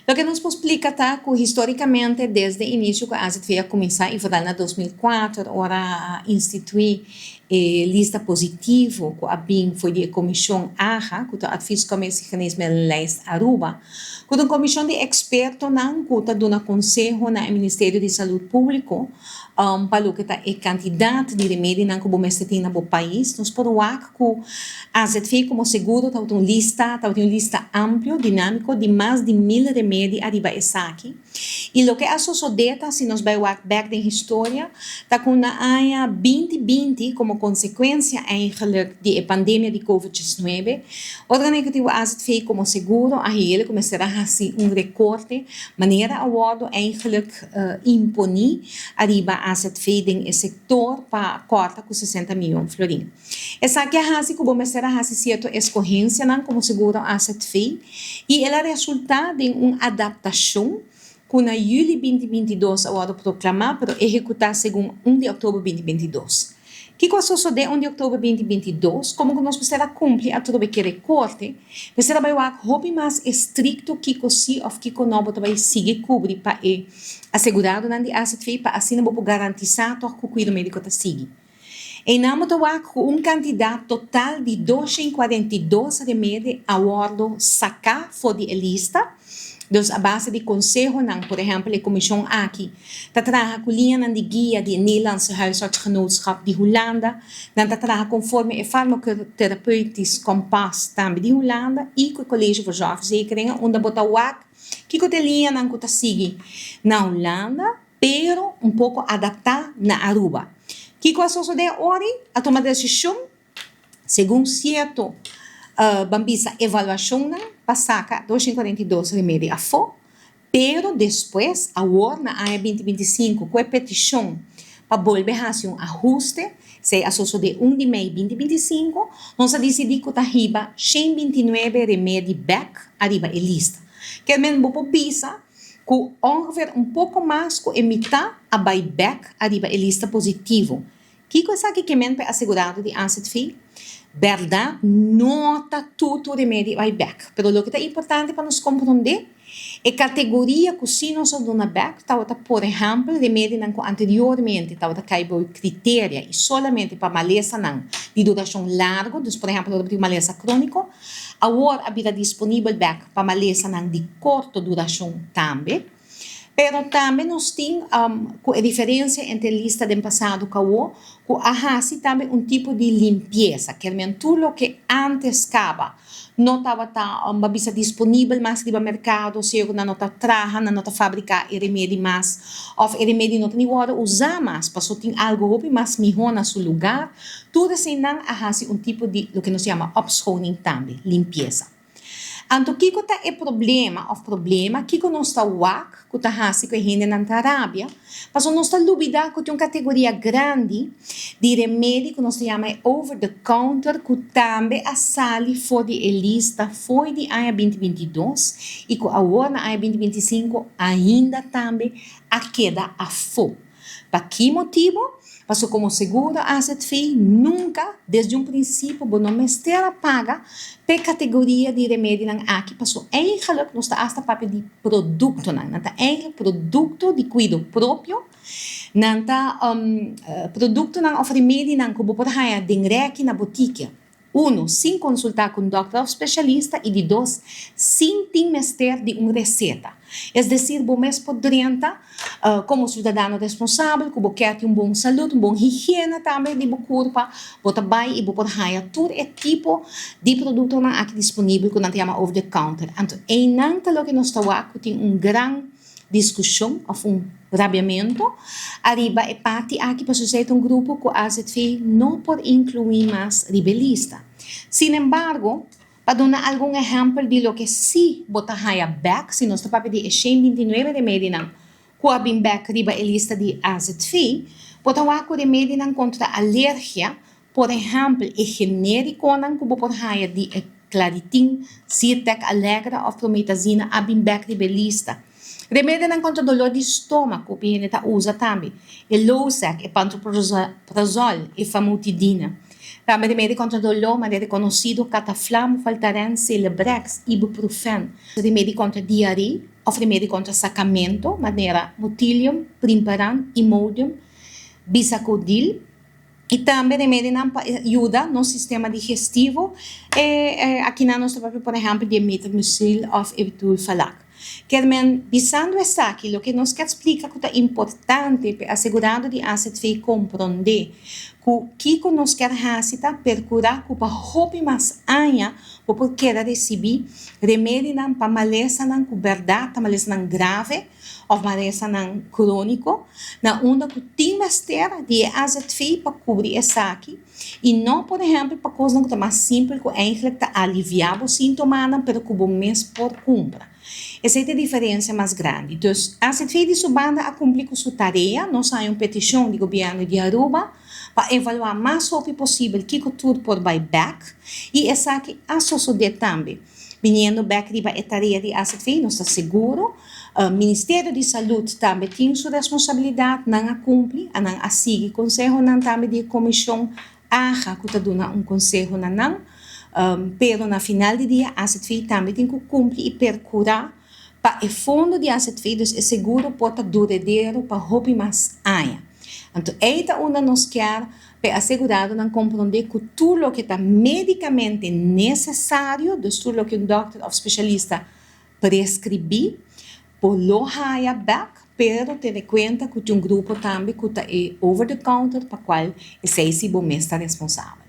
Lo que nos explica tá, que historicamente, desde o início, que a AZV começou em 2004, agora instituir lista positivo, que a BIM foi de comissão AHA, que a fez como esse mecanismo leste Aruba, que a comissão de expertos não que dá conselho no Ministério de Saúde Público, para que a quantidade de remédio não que você tem no país, nós podemos que a AZV como seguro tem uma lista ampla, dinâmica, de mais de 1.000 remédios arriba essa aqui. E o que a sociedade, se nós vamos back na história, está com a ano 2020 como consequência eigenlijk da pandemia de COVID-19. Outra negativa AZV como seguro, a ele começará a ser recorte, maneira a word eigenlijk imponir arriba a AZV em sector para corta com 60 milhões de florins. Essa aqui é a que começará a ser certa escorrência como seguro AZV e ela resulta de uma adaptação que na julho 2022 agora proclamar para executar segundo 1 de outubro 2022. Que coisa sucede 1 de outubro 2022, como que nós precisamos cumprir a todo que recorte, precisamos trabalhar hobby mais estricto que se ou que não vai seguir cobrir para assegurar durante a AZV para assim não garantizar que o cuidado médico está seguindo. E nós temos um candidato total de 242 remédios a bordo sacar fora de lista. Dus a base de conselho, por exemplo, a comissão aqui, está trabalhando com linha de guia de Nederlandse huisartsgenootschap de Holanda, está trabalhando conforme o farmacoterapeutisch kompas também de Holanda e com o Colégio de Zorgverzekeringen, onde bota o que a linha não está seguindo na Holanda, pero pouco adaptar na Aruba. Que coisa sucede hoje? A tomar decisão, segundo certo bambisa avaliação para sacar 242 remédios a fora, pero depois, agora na área 2025, com a petição para volver a fazer um ajuste, se a de 1 de maio 2025, nós decidimos que arriba 129 remédios back arriba a lista. Que é mesmo bambisa, que ongeveer pouco mais que a metade a back arriba a lista positivo. Que coisa que é mesmo assegurado de AZV? Verdade, nota tudo o remédio vai back. Pero o que é importante para nos compreender é a categoria que se nós damos back, por exemplo, remédio que anteriormente estava caindo critério e solamente para maleza de duração larga, então, por exemplo, maleza crônico, agora havia disponível back para maleza de curta duração também. Pero também nós temos a diferença entre a lista do passado e o que há também tipo de limpeza, que é tudo o que antes estava não estava disponível mais no mercado, se eu não trabalha, não fabricar remédio mais, ou remédio não tem hora usar mais, para só ter algo mais melhor no seu lugar, tudo assim não há tipo de, o que nós chamamos opschoning também, limpeza. Então, que é o problema, que nós está que está fazendo com a gente na Arábia, mas nós está duvidando que tem uma categoria grande de remédio que nós chamamos over the counter, que também a sali fora de lista, foi de ano 2022, e que agora na ano 2025 ainda também a queda a fora. Para que motivo? Porque como seguro a AZV nunca, desde um princípio, não me a paga per categoria de remédio aqui. Porque eigenlijk nós está hasta papel de produto, não está eigenlijk produto de cuidado próprio, não está produto ou remédio que você pode ganhar direto na botica. 1, sem consultar com um doutor especialista e de 2, sem ter mestre de uma receita. É decir, você poderia, como cidadão responsável, que você quer ter boa saúde, boa higiene também de seu corpo, você vai e você pode ganhar todo tipo de produto aqui disponível que nós chamamos over the counter. Então, é não que nós estamos aqui, tem grande discussão, ou rabiamento, arriba é parte aqui para suceder grupo que a AZV não pode incluir mais ribelista. Sin embargo, para dar algum exemplo de lo que se botar back, se nós estamos de 129 remédios que a back riba a lista de AZV, botar o remédio contra alergia, por exemplo, é genérico que você de Claritin, Zyrtec, Allegra ou Promethazina, a back riba a lista. Remédio contra dolor de estômago, que a gente usa também. É Losec, é pantoprazol, é famotidina. Também remédio contra dolor, mas é reconhecido cataflam, Valtaren, Celebrex, Ibuprofen. Remédio contra diarreia, of remédio contra sacamento, maneira Motilium, Primparan, Imodium, Bisacodil, e também remédio que ajuda no sistema digestivo, aqui na nossa própria, por exemplo, de metilmucil ou ebitulfalac. Querem, visando essa aqui, o que nos quer explicar que é importante para assegurar de AZV compreender que nos quer fazer para curar que para roubar mais anha para querer receber remédio para maleza não verdade, maleza não grave ou maleza não crônico, na onda que tem mais ter de AZV para cobrir essa aqui e não, por exemplo, para coisa que é mais simples que eigenlijk aliviar os sintomas, mas que o mês por compra. Essa é a diferença mais grande. Então, a AZV de Subanda a cumprir com sua tarefa. Nós temos uma petição do governo de Aruba para evaluar mais rápido possível que tudo por buyback. E essa aqui a suceder também. Vindo back de a tarefa de AZV, nós estamos seguros. O Ministério de Saúde também tem sua responsabilidade, não a cumpre, não a seguir. Conselho não também de comissão AHA, que está dando conselho não. Pero na final do dia, a AZV também tem que cumprir e percurar para o fundo de AZV, é seguro para duradouro para roubar mais anos. Então, esta onda nos quer para assegurar não compreender que tudo o que está medicamente necessário, tudo o que doctor ou especialista prescrever, por lo higher back, pero ter em conta que tem grupo também que está over the counter, para qual esse é o mestre responsável.